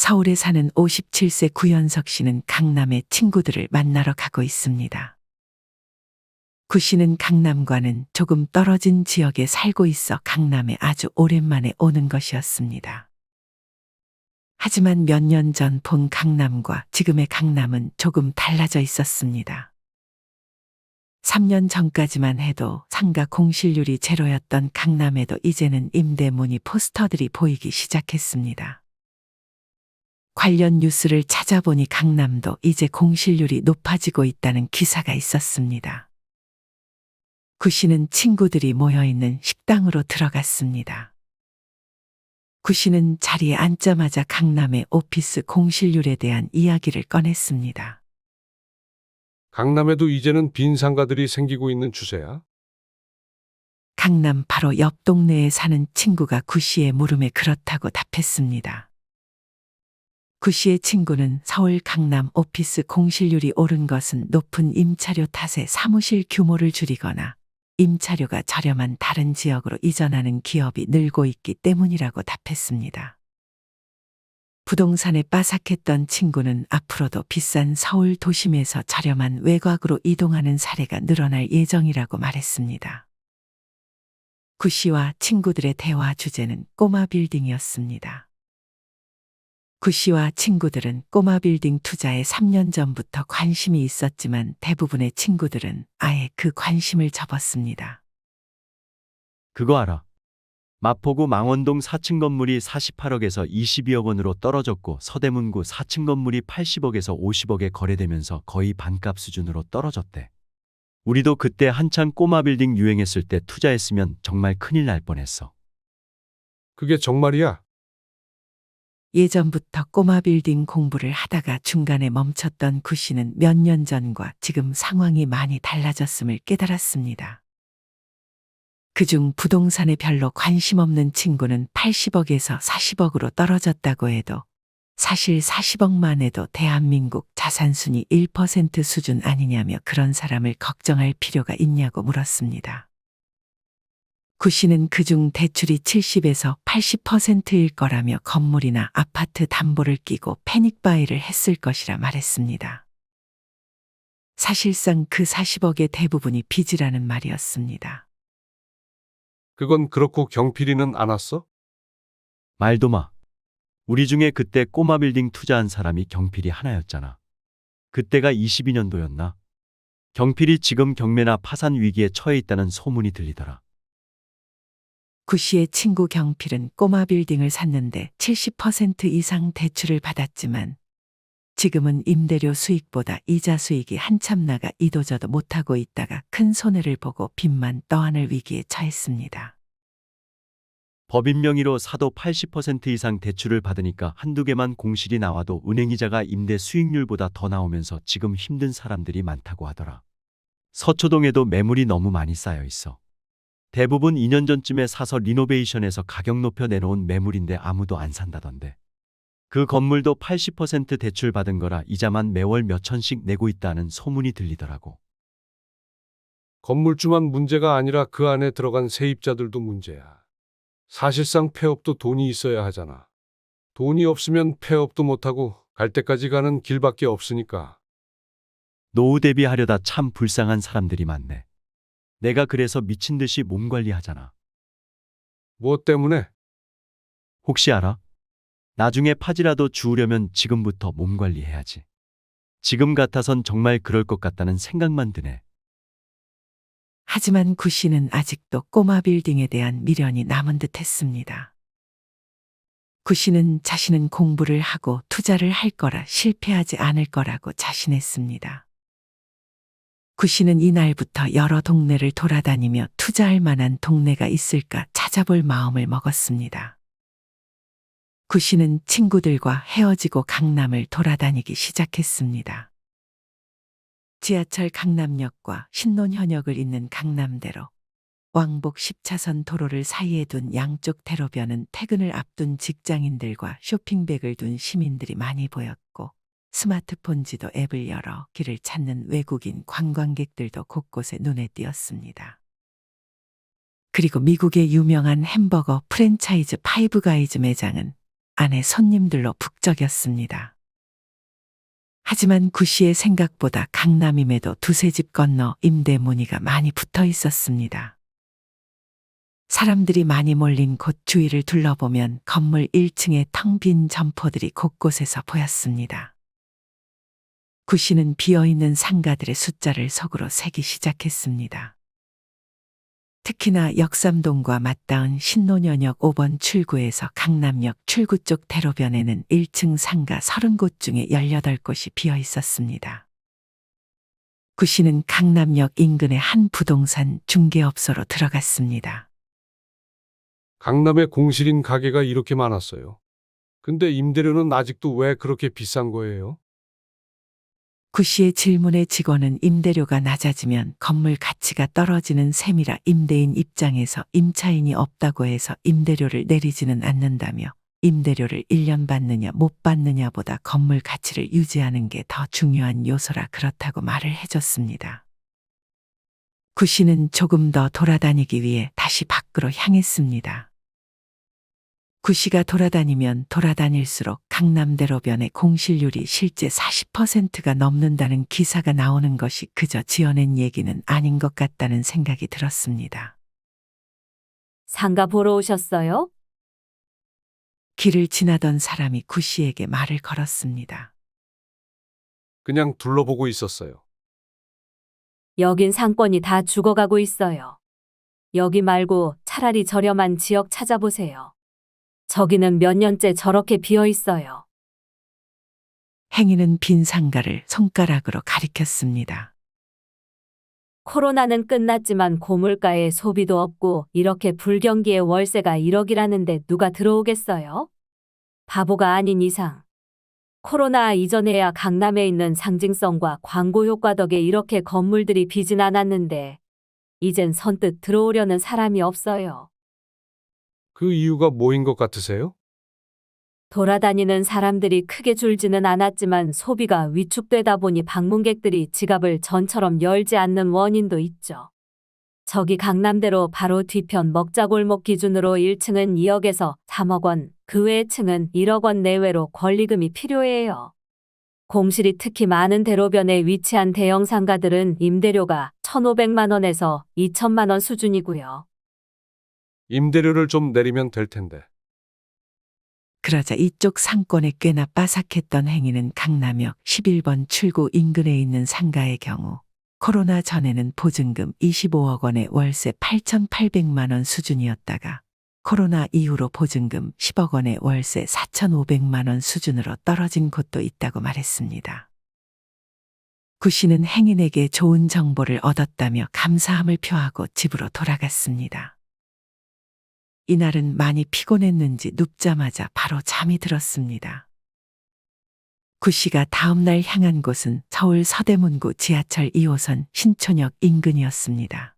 서울에 사는 57세 구현석 씨는 강남에 친구들을 만나러 가고 있습니다. 구 씨는 강남과는 조금 떨어진 지역에 살고 있어 강남에 아주 오랜만에 오는 것이었습니다. 하지만 몇 년 전 본 강남과 지금의 강남은 조금 달라져 있었습니다. 3년 전까지만 해도 상가 공실률이 제로였던 강남에도 이제는 임대 문의 포스터들이 보이기 시작했습니다. 관련 뉴스를 찾아보니 강남도 이제 공실률이 높아지고 있다는 기사가 있었습니다. 구 씨는 친구들이 모여있는 식당으로 들어갔습니다. 구 씨는 자리에 앉자마자 강남의 오피스 공실률에 대한 이야기를 꺼냈습니다. 강남에도 이제는 빈 상가들이 생기고 있는 추세야? 강남 바로 옆 동네에 사는 친구가 구 씨의 물음에 그렇다고 답했습니다. 구 씨의 친구는 서울 강남 오피스 공실률이 오른 것은 높은 임차료 탓에 사무실 규모를 줄이거나 임차료가 저렴한 다른 지역으로 이전하는 기업이 늘고 있기 때문이라고 답했습니다. 부동산에 빠삭했던 친구는 앞으로도 비싼 서울 도심에서 저렴한 외곽으로 이동하는 사례가 늘어날 예정이라고 말했습니다. 구 씨와 친구들의 대화 주제는 꼬마 빌딩이었습니다. 구 씨와 친구들은 꼬마 빌딩 투자에 3년 전부터 관심이 있었지만 대부분의 친구들은 아예 그 관심을 접었습니다. 그거 알아? 마포구 망원동 4층 건물이 48억에서 22억 원으로 떨어졌고 서대문구 4층 건물이 80억에서 50억에 거래되면서 거의 반값 수준으로 떨어졌대. 우리도 그때 한창 꼬마 빌딩 유행했을 때 투자했으면 정말 큰일 날 뻔했어. 그게 정말이야? 예전부터 꼬마 빌딩 공부를 하다가 중간에 멈췄던 구 씨는 몇 년 전과 지금 상황이 많이 달라졌음을 깨달았습니다. 그중 부동산에 별로 관심 없는 친구는 80억에서 40억으로 떨어졌다고 해도 사실 40억만 해도 대한민국 자산순위 1% 수준 아니냐며 그런 사람을 걱정할 필요가 있냐고 물었습니다. 구 씨는 그중 대출이 70에서 80%일 거라며 건물이나 아파트 담보를 끼고 패닉바이를 했을 것이라 말했습니다. 사실상 그 40억의 대부분이 빚이라는 말이었습니다. 그건 그렇고 경필이는 안 왔어? 말도 마. 우리 중에 그때 꼬마 빌딩 투자한 사람이 경필이 하나였잖아. 그때가 22년도였나? 경필이 지금 경매나 파산 위기에 처해 있다는 소문이 들리더라. 구 씨의 친구 경필은 꼬마 빌딩을 샀는데 70% 이상 대출을 받았지만 지금은 임대료 수익보다 이자 수익이 한참 나가 이도저도 못하고 있다가 큰 손해를 보고 빚만 떠안을 위기에 처했습니다. 법인 명의로 사도 80% 이상 대출을 받으니까 한두 개만 공실이 나와도 은행이자가 임대 수익률보다 더 나오면서 지금 힘든 사람들이 많다고 하더라. 서초동에도 매물이 너무 많이 쌓여 있어. 대부분 2년 전쯤에 사서 리노베이션해서 가격 높여 내놓은 매물인데 아무도 안 산다던데. 그 건물도 80% 대출 받은 거라 이자만 매월 몇 천씩 내고 있다는 소문이 들리더라고. 건물주만 문제가 아니라 그 안에 들어간 세입자들도 문제야. 사실상 폐업도 돈이 있어야 하잖아. 돈이 없으면 폐업도 못하고 갈 때까지 가는 길밖에 없으니까. 노후 대비하려다 참 불쌍한 사람들이 많네. 내가 그래서 미친 듯이 몸 관리하잖아. 뭐 때문에? 혹시 알아? 나중에 파지라도 주우려면 지금부터 몸 관리해야지. 지금 같아선 정말 그럴 것 같다는 생각만 드네. 하지만 구 씨는 아직도 꼬마 빌딩에 대한 미련이 남은 듯 했습니다. 구 씨는 자신은 공부를 하고 투자를 할 거라 실패하지 않을 거라고 자신했습니다. 구 씨는 이날부터 여러 동네를 돌아다니며 투자할 만한 동네가 있을까 찾아볼 마음을 먹었습니다. 구 씨는 친구들과 헤어지고 강남을 돌아다니기 시작했습니다. 지하철 강남역과 신논현역을 잇는 강남대로 왕복 10차선 도로를 사이에 둔 양쪽 대로변은 퇴근을 앞둔 직장인들과 쇼핑백을 둔 시민들이 많이 보였고 스마트폰 지도 앱을 열어 길을 찾는 외국인 관광객들도 곳곳에 눈에 띄었습니다. 그리고 미국의 유명한 햄버거 프랜차이즈 파이브가이즈 매장은 안에 손님들로 북적였습니다. 하지만 구 씨의 생각보다 강남임에도 두세 집 건너 임대 문의가 많이 붙어 있었습니다. 사람들이 많이 몰린 곳 주위를 둘러보면 건물 1층에 텅 빈 점포들이 곳곳에서 보였습니다. 구 씨는 비어있는 상가들의 숫자를 속으로 세기 시작했습니다. 특히나 역삼동과 맞닿은 신논현역 5번 출구에서 강남역 출구 쪽 대로변에는 1층 상가 30곳 중에 18곳이 비어 있었습니다. 구 씨는 강남역 인근의 한 부동산 중개업소로 들어갔습니다. 강남에 공실인 가게가 이렇게 많았어요. 근데 임대료는 아직도 왜 그렇게 비싼 거예요? 구 씨의 질문에 직원은 임대료가 낮아지면 건물 가치가 떨어지는 셈이라 임대인 입장에서 임차인이 없다고 해서 임대료를 내리지는 않는다며 임대료를 1년 받느냐 못 받느냐보다 건물 가치를 유지하는 게 더 중요한 요소라 그렇다고 말을 해줬습니다. 구 씨는 조금 더 돌아다니기 위해 다시 밖으로 향했습니다. 구 씨가 돌아다니면 돌아다닐수록 강남대로변의 공실률이 실제 40%가 넘는다는 기사가 나오는 것이 그저 지어낸 얘기는 아닌 것 같다는 생각이 들었습니다. 상가 보러 오셨어요? 길을 지나던 사람이 구 씨에게 말을 걸었습니다. 그냥 둘러보고 있었어요. 여긴 상권이 다 죽어가고 있어요. 여기 말고 차라리 저렴한 지역 찾아보세요. 저기는 몇 년째 저렇게 비어 있어요. 행인은 빈 상가를 손가락으로 가리켰습니다. 코로나는 끝났지만 고물가에 소비도 없고 이렇게 불경기에 월세가 1억이라는데 누가 들어오겠어요? 바보가 아닌 이상. 코로나 이전에야 강남에 있는 상징성과 광고 효과 덕에 이렇게 건물들이 비진 않았는데 이젠 선뜻 들어오려는 사람이 없어요. 그 이유가 뭐인 것 같으세요? 돌아다니는 사람들이 크게 줄지는 않았지만 소비가 위축되다 보니 방문객들이 지갑을 전처럼 열지 않는 원인도 있죠. 저기 강남대로 바로 뒤편 먹자골목 기준으로 1층은 2억에서 3억 원, 그 외 층은 1억 원 내외로 권리금이 필요해요. 공실이 특히 많은 대로변에 위치한 대형 상가들은 임대료가 1,500만 원에서 2천만 원 수준이고요. 임대료를 좀 내리면 될 텐데. 그러자 이쪽 상권에 꽤나 빠삭했던 행인은 강남역 11번 출구 인근에 있는 상가의 경우 코로나 전에는 보증금 25억 원에 월세 8,800만 원 수준이었다가 코로나 이후로 보증금 10억 원에 월세 4,500만 원 수준으로 떨어진 곳도 있다고 말했습니다. 구 씨는 행인에게 좋은 정보를 얻었다며 감사함을 표하고 집으로 돌아갔습니다. 이날은 많이 피곤했는지 눕자마자 바로 잠이 들었습니다. 구 씨가 다음날 향한 곳은 서울 서대문구 지하철 2호선 신촌역 인근이었습니다.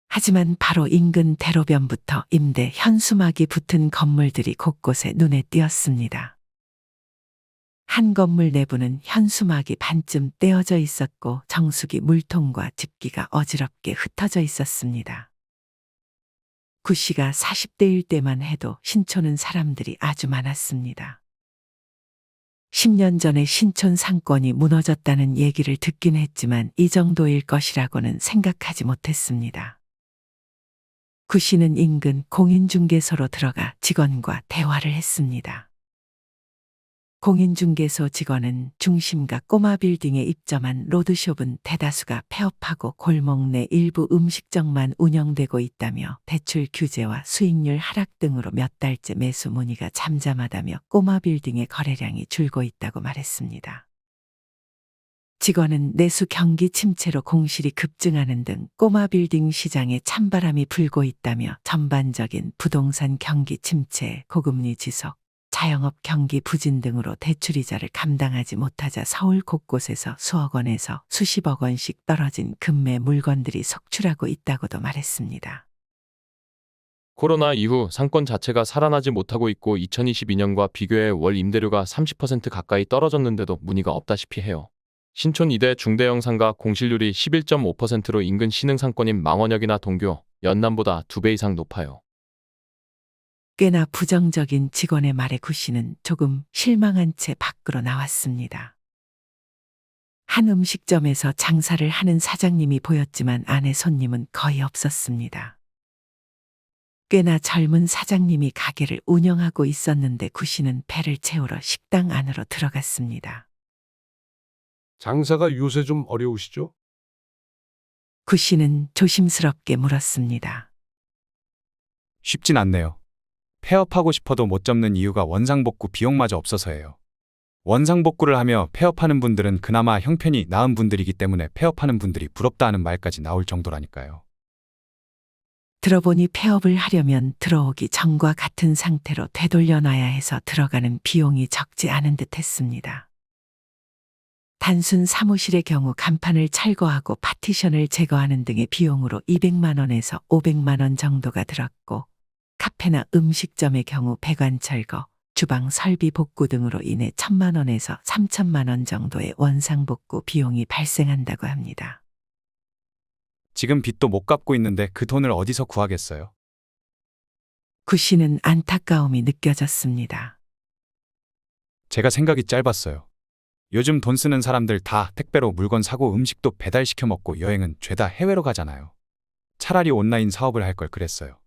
하지만 바로 인근 대로변부터 임대 현수막이 붙은 건물들이 곳곳에 눈에 띄었습니다. 한 건물 내부는 현수막이 반쯤 떼어져 있었고 정수기 물통과 집기가 어지럽게 흩어져 있었습니다. 구 씨가 40대일 때만 해도 신촌은 사람들이 아주 많았습니다. 10년 전에 신촌 상권이 무너졌다는 얘기를 듣긴 했지만 이 정도일 것이라고는 생각하지 못했습니다. 구 씨는 인근 공인중개소로 들어가 직원과 대화를 했습니다. 공인중개소 직원은 중심가 꼬마 빌딩에 입점한 로드숍은 대다수가 폐업하고 골목 내 일부 음식점만 운영되고 있다며 대출 규제와 수익률 하락 등으로 몇 달째 매수 문의가 잠잠하다며 꼬마 빌딩의 거래량이 줄고 있다고 말했습니다. 직원은 내수 경기 침체로 공실이 급증하는 등 꼬마 빌딩 시장에 찬바람이 불고 있다며 전반적인 부동산 경기 침체, 고금리 지속, 자영업 경기 부진 등으로 대출이자를 감당하지 못하자 서울 곳곳에서 수억 원에서 수십억 원씩 떨어진 금매 물건들이 속출하고 있다고도 말했습니다. 코로나 이후 상권 자체가 살아나지 못하고 있고 2022년과 비교해 월 임대료가 30% 가까이 떨어졌는데도 문의가 없다시피 해요. 신촌 2대 중대형 상가 공실률이 11.5%로 인근 신흥 상권인 망원역이나 동교, 연남보다 2배 이상 높아요. 꽤나 부정적인 직원의 말에 구 씨는 조금 실망한 채 밖으로 나왔습니다. 한 음식점에서 장사를 하는 사장님이 보였지만 안에 손님은 거의 없었습니다. 꽤나 젊은 사장님이 가게를 운영하고 있었는데 구 씨는 배를 채우러 식당 안으로 들어갔습니다. 장사가 요새 좀 어려우시죠? 구 씨는 조심스럽게 물었습니다. 쉽진 않네요. 폐업하고 싶어도 못 접는 이유가 원상복구 비용마저 없어서예요. 원상복구를 하며 폐업하는 분들은 그나마 형편이 나은 분들이기 때문에 폐업하는 분들이 부럽다는 말까지 나올 정도라니까요. 들어보니 폐업을 하려면 들어오기 전과 같은 상태로 되돌려놔야 해서 들어가는 비용이 적지 않은 듯 했습니다. 단순 사무실의 경우 간판을 철거하고 파티션을 제거하는 등의 비용으로 200만 원에서 500만 원 정도가 들었고, 카페나 음식점의 경우 배관 철거, 주방 설비 복구 등으로 인해 1,000만 원에서 3,000만 원 정도의 원상복구 비용이 발생한다고 합니다. 지금 빚도 못 갚고 있는데 그 돈을 어디서 구하겠어요? 구 씨는 안타까움이 느껴졌습니다. 제가 생각이 짧았어요. 요즘 돈 쓰는 사람들 다 택배로 물건 사고 음식도 배달시켜 먹고 여행은 죄다 해외로 가잖아요. 차라리 온라인 사업을 할 걸 그랬어요.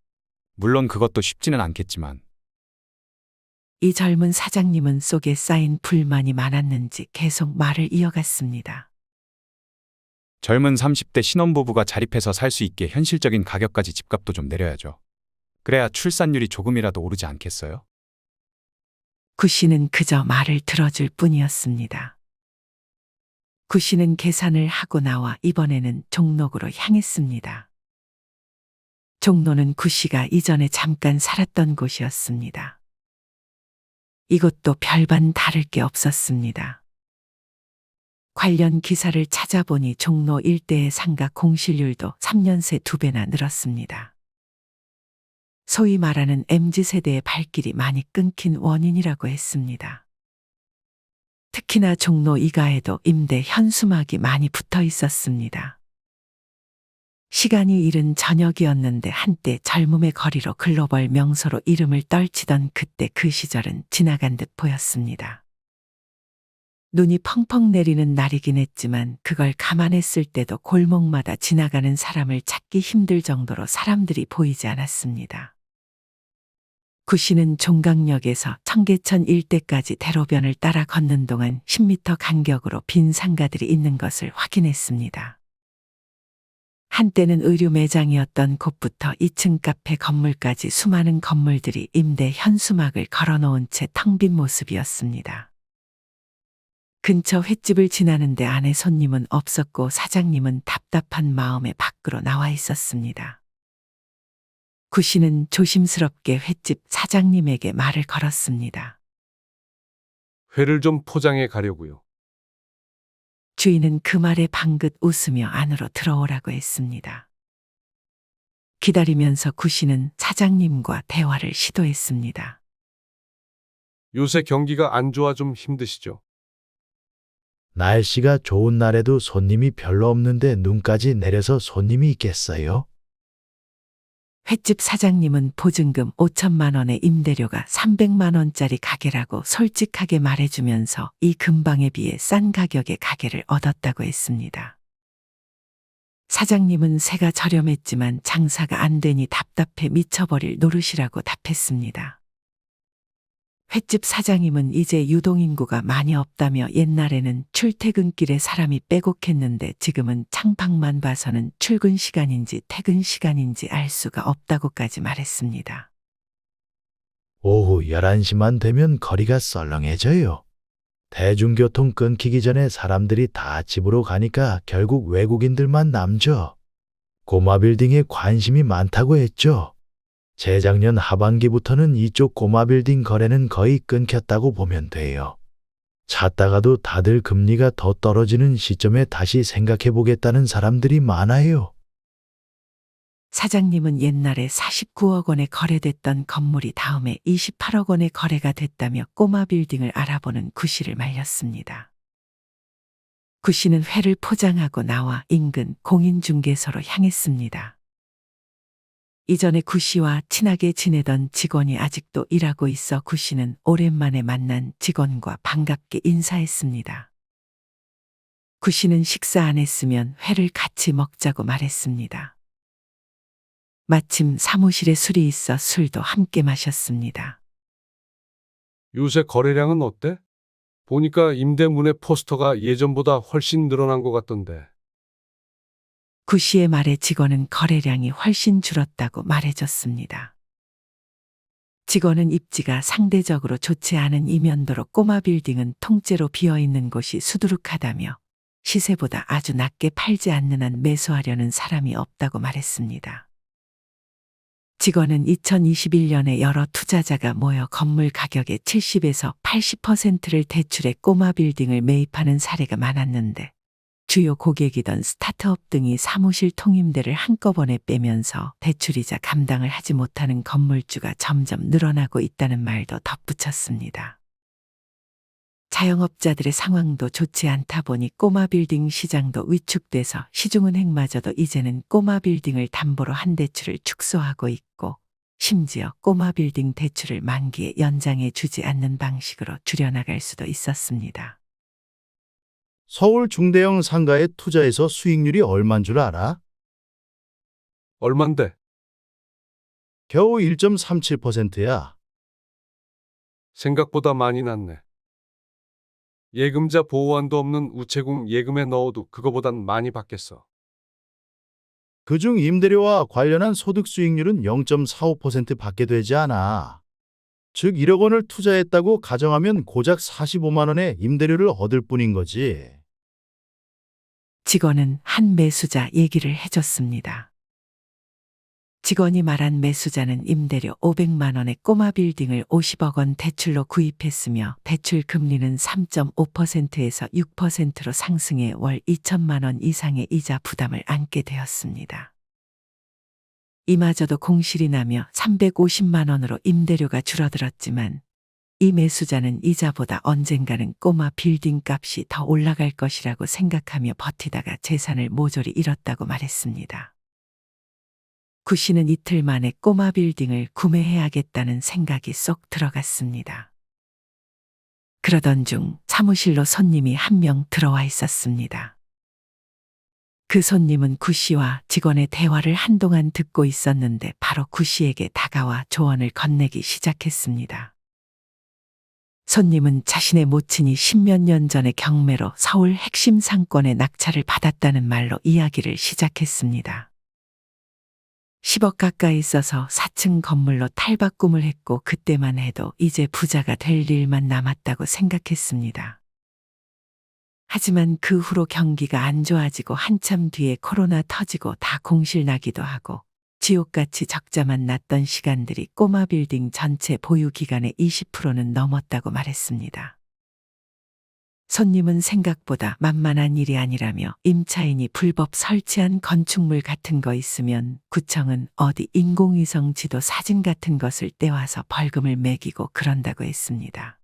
물론 그것도 쉽지는 않겠지만. 이 젊은 사장님은 속에 쌓인 불만이 많았는지 계속 말을 이어갔습니다. 젊은 30대 신혼부부가 자립해서 살 수 있게 현실적인 가격까지 집값도 좀 내려야죠. 그래야 출산율이 조금이라도 오르지 않겠어요? 구 씨는 그저 말을 들어줄 뿐이었습니다. 구 씨는 계산을 하고 나와 이번에는 종로구로 향했습니다. 종로는 구 씨가 이전에 잠깐 살았던 곳이었습니다. 이곳도 별반 다를 게 없었습니다. 관련 기사를 찾아보니 종로 일대의 상가 공실률도 3년 새 2배나 늘었습니다. 소위 말하는 MZ세대의 발길이 많이 끊긴 원인이라고 했습니다. 특히나 종로 이가에도 임대 현수막이 많이 붙어 있었습니다. 시간이 이른 저녁이었는데 한때 젊음의 거리로 글로벌 명소로 이름을 떨치던 그때 그 시절은 지나간 듯 보였습니다. 눈이 펑펑 내리는 날이긴 했지만 그걸 감안했을 때도 골목마다 지나가는 사람을 찾기 힘들 정도로 사람들이 보이지 않았습니다. 구 씨는 종강역에서 청계천 일대까지 대로변을 따라 걷는 동안 10m 간격으로 빈 상가들이 있는 것을 확인했습니다. 한때는 의류 매장이었던 곳부터 2층 카페 건물까지 수많은 건물들이 임대 현수막을 걸어놓은 채 텅 빈 모습이었습니다. 근처 횟집을 지나는데 안에 손님은 없었고 사장님은 답답한 마음에 밖으로 나와 있었습니다. 구 씨는 조심스럽게 횟집 사장님에게 말을 걸었습니다. 회를 좀 포장해 가려고요. 주인은 그 말에 방긋 웃으며 안으로 들어오라고 했습니다. 기다리면서 구 씨는 사장님과 대화를 시도했습니다. 요새 경기가 안 좋아 좀 힘드시죠? 날씨가 좋은 날에도 손님이 별로 없는데 눈까지 내려서 손님이 있겠어요? 횟집 사장님은 보증금 5천만 원의 임대료가 300만 원짜리 가게라고 솔직하게 말해주면서 이 근방에 비해 싼 가격의 가게를 얻었다고 했습니다. 사장님은 새가 저렴했지만 장사가 안 되니 답답해 미쳐버릴 노릇이라고 답했습니다. 횟집 사장님은 이제 유동인구가 많이 없다며 옛날에는 출퇴근길에 사람이 빼곡했는데 지금은 창밖만 봐서는 출근 시간인지 퇴근 시간인지 알 수가 없다고까지 말했습니다. 오후 11시만 되면 거리가 썰렁해져요. 대중교통 끊기기 전에 사람들이 다 집으로 가니까 결국 외국인들만 남죠. 고마빌딩에 관심이 많다고 했죠. 재작년 하반기부터는 이쪽 고마빌딩 거래는 거의 끊겼다고 보면 돼요. 찾다가도 다들 금리가 더 떨어지는 시점에 다시 생각해보겠다는 사람들이 많아요. 사장님은 옛날에 49억 원에 거래됐던 건물이 다음에 28억 원에 거래가 됐다며 꼬마 빌딩을 알아보는 구 씨를 말렸습니다. 구 씨는 회를 포장하고 나와 인근 공인중개소로 향했습니다. 이전에 구 씨와 친하게 지내던 직원이 아직도 일하고 있어 구 씨는 오랜만에 만난 직원과 반갑게 인사했습니다. 구 씨는 식사 안 했으면 회를 같이 먹자고 말했습니다. 마침 사무실에 술이 있어 술도 함께 마셨습니다. 요새 거래량은 어때? 보니까 임대문의 포스터가 예전보다 훨씬 늘어난 것 같던데. 구 씨의 말에 직원은 거래량이 훨씬 줄었다고 말해줬습니다. 직원은 입지가 상대적으로 좋지 않은 이면도로 꼬마 빌딩은 통째로 비어있는 곳이 수두룩하다며 시세보다 아주 낮게 팔지 않는 한 매수하려는 사람이 없다고 말했습니다. 직원은 2021년에 여러 투자자가 모여 건물 가격의 70에서 80%를 대출해 꼬마 빌딩을 매입하는 사례가 많았는데 주요 고객이던 스타트업 등이 사무실 통임대를 한꺼번에 빼면서 대출이자 감당을 하지 못하는 건물주가 점점 늘어나고 있다는 말도 덧붙였습니다. 자영업자들의 상황도 좋지 않다 보니 꼬마 빌딩 시장도 위축돼서 시중은행마저도 이제는 꼬마 빌딩을 담보로 한 대출을 축소하고 있고 심지어 꼬마 빌딩 대출을 만기에 연장해 주지 않는 방식으로 줄여나갈 수도 있었습니다. 서울 중대형 상가에 투자해서 수익률이 얼만 줄 알아? 얼만데? 겨우 1.37%야. 생각보다 많이 났네. 예금자 보호환도 없는 우체국 예금에 넣어도 그거보단 많이 받겠어. 그중 임대료와 관련한 소득 수익률은 0.45% 받게 되지 않아. 즉 1억 원을 투자했다고 가정하면 고작 45만 원의 임대료를 얻을 뿐인 거지. 직원은 한 매수자 얘기를 해줬습니다. 직원이 말한 매수자는 임대료 500만 원의 꼬마 빌딩을 50억 원 대출로 구입했으며 대출 금리는 3.5%에서 6%로 상승해 월 2천만 원 이상의 이자 부담을 안게 되었습니다. 이마저도 공실이 나며 350만 원으로 임대료가 줄어들었지만 이 매수자는 이자보다 언젠가는 꼬마 빌딩 값이 더 올라갈 것이라고 생각하며 버티다가 재산을 모조리 잃었다고 말했습니다. 구 씨는 이틀 만에 꼬마 빌딩을 구매해야겠다는 생각이 쏙 들어갔습니다. 그러던 중 사무실로 손님이 한 명 들어와 있었습니다. 그 손님은 구 씨와 직원의 대화를 한동안 듣고 있었는데 바로 구 씨에게 다가와 조언을 건네기 시작했습니다. 손님은 자신의 모친이 10몇 년 전에 경매로 서울 핵심 상권에 낙찰을 받았다는 말로 이야기를 시작했습니다. 10억 가까이 써서 4층 건물로 탈바꿈을 했고 그때만 해도 이제 부자가 될 일만 남았다고 생각했습니다. 하지만 그 후로 경기가 안 좋아지고 한참 뒤에 코로나 터지고 다 공실 나기도 하고 지옥같이 적자만 났던 시간들이 꼬마 빌딩 전체 보유 기간의 20%는 넘었다고 말했습니다. 손님은 생각보다 만만한 일이 아니라며 임차인이 불법 설치한 건축물 같은 거 있으면 구청은 어디 인공위성 지도 사진 같은 것을 떼와서 벌금을 매기고 그런다고 했습니다.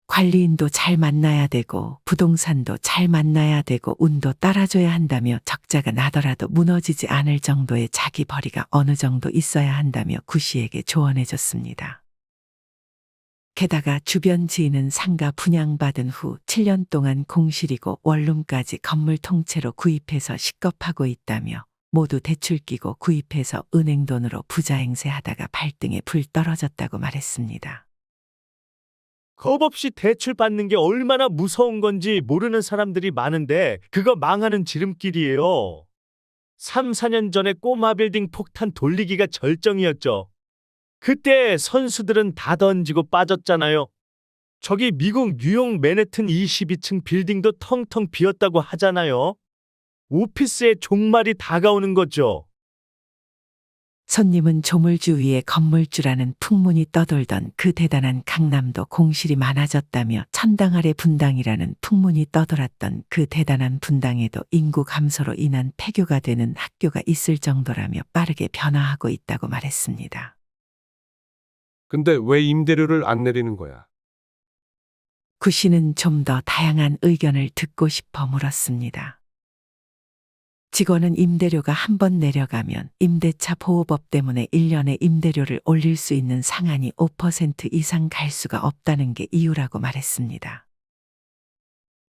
관리인도 잘 만나야 되고 부동산도 잘 만나야 되고 운도 따라줘야 한다며 적자가 나더라도 무너지지 않을 정도의 자기 벌이가 어느 정도 있어야 한다며 구 씨에게 조언해줬습니다. 게다가 주변 지인은 상가 분양받은 후 7년 동안 공실이고 원룸까지 건물 통째로 구입해서 식겁하고 있다며 모두 대출 끼고 구입해서 은행 돈으로 부자 행세하다가 발등에 불 떨어졌다고 말했습니다. 겁 없이 대출 받는 게 얼마나 무서운 건지 모르는 사람들이 많은데 그거 망하는 지름길이에요. 3, 4년 전에 꼬마 빌딩 폭탄 돌리기가 절정이었죠. 그때 선수들은 다 던지고 빠졌잖아요. 저기 미국 뉴욕 맨해튼 22층 빌딩도 텅텅 비었다고 하잖아요. 오피스의 종말이 다가오는 거죠. 손님은 조물주 위에 건물주라는 풍문이 떠돌던 그 대단한 강남도 공실이 많아졌다며 천당 아래 분당이라는 풍문이 떠돌았던 그 대단한 분당에도 인구 감소로 인한 폐교가 되는 학교가 있을 정도라며 빠르게 변화하고 있다고 말했습니다. 근데 왜 임대료를 안 내리는 거야? 구 씨는 좀 더 다양한 의견을 듣고 싶어 물었습니다. 직원은 임대료가 한 번 내려가면 임대차 보호법 때문에 1년에 임대료를 올릴 수 있는 상한이 5% 이상 갈 수가 없다는 게 이유라고 말했습니다.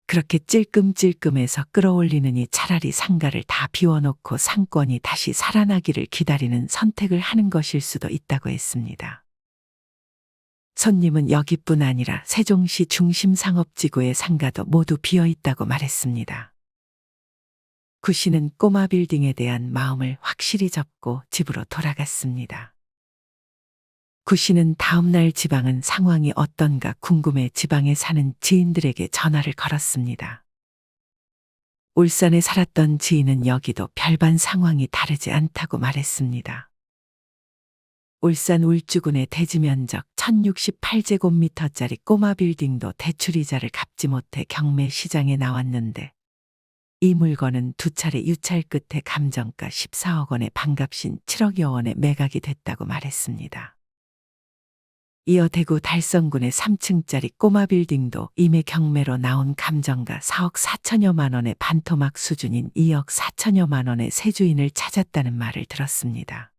그렇게 찔끔찔끔해서 끌어올리느니 차라리 상가를 다 비워놓고 상권이 다시 살아나기를 기다리는 선택을 하는 것일 수도 있다고 했습니다. 손님은 여기뿐 아니라 세종시 중심 상업지구의 상가도 모두 비어 있다고 말했습니다. 구 씨는 꼬마 빌딩에 대한 마음을 확실히 접고 집으로 돌아갔습니다. 구 씨는 다음 날 지방은 상황이 어떤가 궁금해 지방에 사는 지인들에게 전화를 걸었습니다. 울산에 살았던 지인은 여기도 별반 상황이 다르지 않다고 말했습니다. 울산 울주군의 대지 면적 1068제곱미터짜리 꼬마 빌딩도 대출이자를 갚지 못해 경매 시장에 나왔는데 이 물건은 두 차례 유찰 끝에 감정가 14억 원에 반값인 7억여 원에 매각이 됐다고 말했습니다. 이어 대구 달성군의 3층짜리 꼬마 빌딩도 임의 경매로 나온 감정가 4억 4천여만 원의 반토막 수준인 2억 4천여만 원의 새 주인을 찾았다는 말을 들었습니다.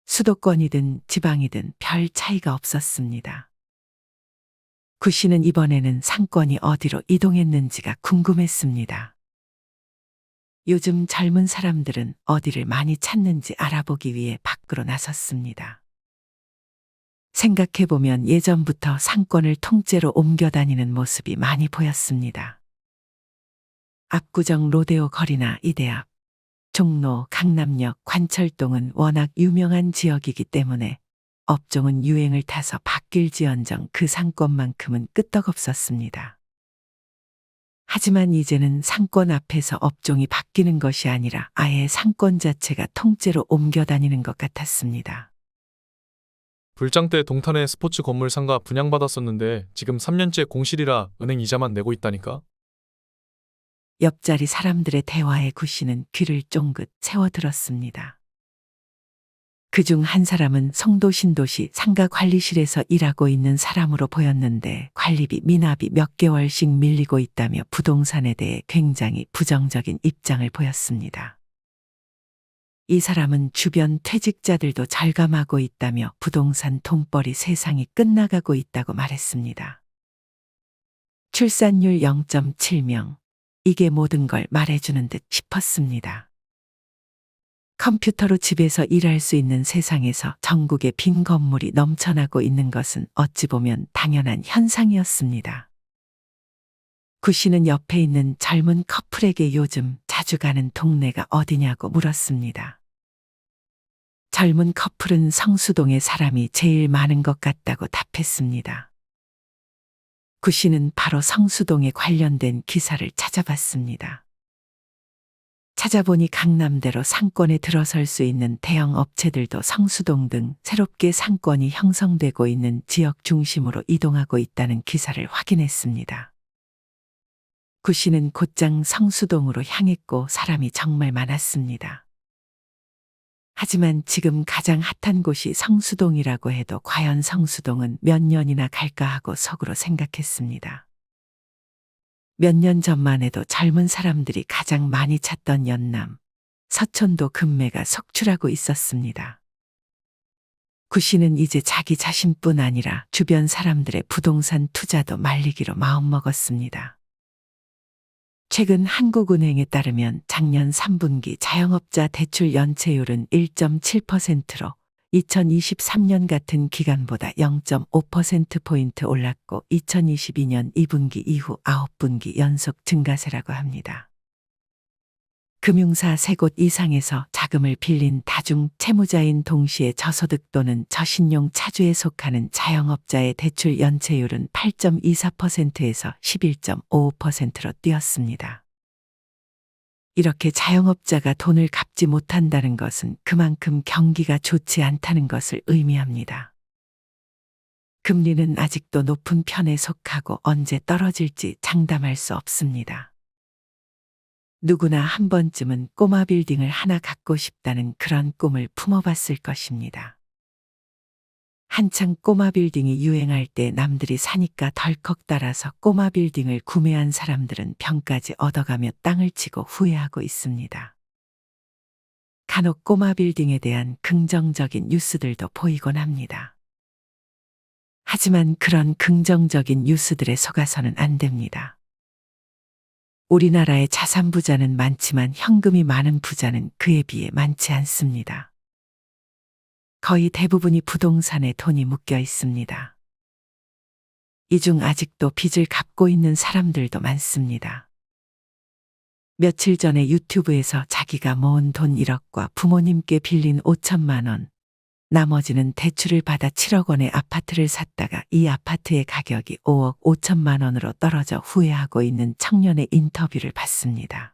수도권이든 지방이든 별 차이가 없었습니다. 구 씨는 이번에는 상권이 어디로 이동했는지가 궁금했습니다. 요즘 젊은 사람들은 어디를 많이 찾는지 알아보기 위해 밖으로 나섰습니다. 생각해보면 예전부터 상권을 통째로 옮겨 다니는 모습이 많이 보였습니다. 압구정 로데오 거리나 이대앞, 종로, 강남역, 관철동은 워낙 유명한 지역이기 때문에 업종은 유행을 타서 바뀔지언정 그 상권만큼은 끄떡없었습니다. 하지만 이제는 상권 앞에서 업종이 바뀌는 것이 아니라 아예 상권 자체가 통째로 옮겨 다니는 것 같았습니다. 불장 때 동탄에 스포츠 건물 상가 분양받았었는데 지금 3년째 공실이라 은행 이자만 내고 있다니까? 옆자리 사람들의 대화에 구 씨는 귀를 쫑긋 세워 들었습니다. 그중 한 사람은 송도신도시 상가관리실에서 일하고 있는 사람으로 보였는데 관리비 미납이 몇 개월씩 밀리고 있다며 부동산에 대해 굉장히 부정적인 입장을 보였습니다. 이 사람은 주변 퇴직자들도 절감하고 있다며 부동산 돈벌이 세상이 끝나가고 있다고 말했습니다. 출산율 0.7명. 이게 모든 걸 말해주는 듯 싶었습니다. 컴퓨터로 집에서 일할 수 있는 세상에서 전국에 빈 건물이 넘쳐나고 있는 것은 어찌 보면 당연한 현상이었습니다. 구 씨는 옆에 있는 젊은 커플에게 요즘 자주 가는 동네가 어디냐고 물었습니다. 젊은 커플은 성수동에 사람이 제일 많은 것 같다고 답했습니다. 구 씨는 바로 성수동에 관련된 기사를 찾아봤습니다. 찾아보니 강남대로 상권에 들어설 수 있는 대형 업체들도 성수동 등 새롭게 상권이 형성되고 있는 지역 중심으로 이동하고 있다는 기사를 확인했습니다. 구 씨는 곧장 성수동으로 향했고 사람이 정말 많았습니다. 하지만 지금 가장 핫한 곳이 성수동이라고 해도 과연 성수동은 몇 년이나 갈까 하고 속으로 생각했습니다. 몇 년 전만 해도 젊은 사람들이 가장 많이 찾던 연남, 서촌도 금매가 속출하고 있었습니다. 구 씨는 이제 자기 자신뿐 아니라 주변 사람들의 부동산 투자도 말리기로 마음먹었습니다. 최근 한국은행에 따르면 작년 3분기 자영업자 대출 연체율은 1.7%로 2023년 같은 기간보다 0.5%포인트 올랐고 2022년 2분기 이후 9분기 연속 증가세라고 합니다. 금융사 3곳 이상에서 자금을 빌린 다중 채무자인 동시에 저소득 또는 저신용 차주에 속하는 자영업자의 대출 연체율은 8.24%에서 11.55%로 뛰었습니다. 이렇게 자영업자가 돈을 갚지 못한다는 것은 그만큼 경기가 좋지 않다는 것을 의미합니다. 금리는 아직도 높은 편에 속하고 언제 떨어질지 장담할 수 없습니다. 누구나 한 번쯤은 꼬마 빌딩을 하나 갖고 싶다는 그런 꿈을 품어봤을 것입니다. 한창 꼬마 빌딩이 유행할 때 남들이 사니까 덜컥 따라서 꼬마 빌딩을 구매한 사람들은 병까지 얻어가며 땅을 치고 후회하고 있습니다. 간혹 꼬마 빌딩에 대한 긍정적인 뉴스들도 보이곤 합니다. 하지만 그런 긍정적인 뉴스들에 속아서는 안 됩니다. 우리나라의 자산 부자는 많지만 현금이 많은 부자는 그에 비해 많지 않습니다. 거의 대부분이 부동산에 돈이 묶여 있습니다. 이 중 아직도 빚을 갚고 있는 사람들도 많습니다. 며칠 전에 유튜브에서 자기가 모은 돈 1억과 부모님께 빌린 5천만 원, 나머지는 대출을 받아 7억 원의 아파트를 샀다가 이 아파트의 가격이 5억 5천만 원으로 떨어져 후회하고 있는 청년의 인터뷰를 봤습니다.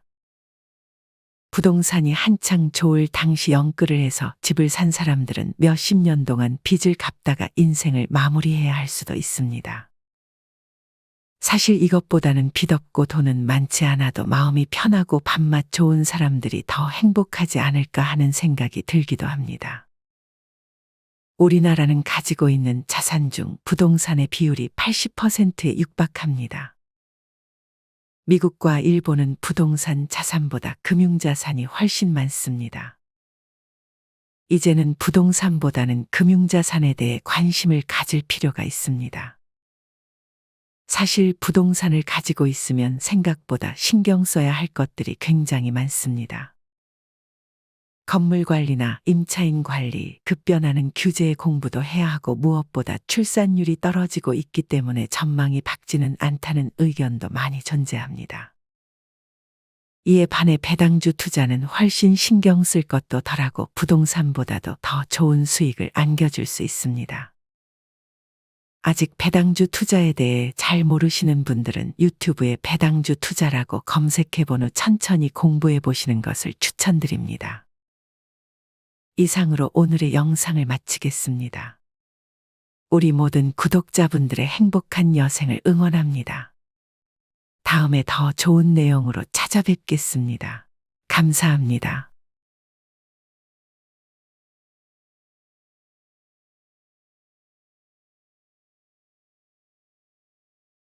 부동산이 한창 좋을 당시 연끌을 해서 집을 산 사람들은 몇십 년 동안 빚을 갚다가 인생을 마무리해야 할 수도 있습니다. 사실 이것보다는 빚 없고 돈은 많지 않아도 마음이 편하고 밥맛 좋은 사람들이 더 행복하지 않을까 하는 생각이 들기도 합니다. 우리나라는 가지고 있는 자산 중 부동산의 비율이 80%에 육박합니다. 미국과 일본은 부동산 자산보다 금융자산이 훨씬 많습니다. 이제는 부동산보다는 금융자산에 대해 관심을 가질 필요가 있습니다. 사실 부동산을 가지고 있으면 생각보다 신경 써야 할 것들이 굉장히 많습니다. 건물 관리나 임차인 관리, 급변하는 규제의 공부도 해야 하고 무엇보다 출산율이 떨어지고 있기 때문에 전망이 밝지는 않다는 의견도 많이 존재합니다. 이에 반해 배당주 투자는 훨씬 신경 쓸 것도 덜하고 부동산보다도 더 좋은 수익을 안겨줄 수 있습니다. 아직 배당주 투자에 대해 잘 모르시는 분들은 유튜브에 배당주 투자라고 검색해본 후 천천히 공부해 보시는 것을 추천드립니다. 이상으로 오늘의 영상을 마치겠습니다. 우리 모든 구독자분들의 행복한 여생을 응원합니다. 다음에 더 좋은 내용으로 찾아뵙겠습니다. 감사합니다.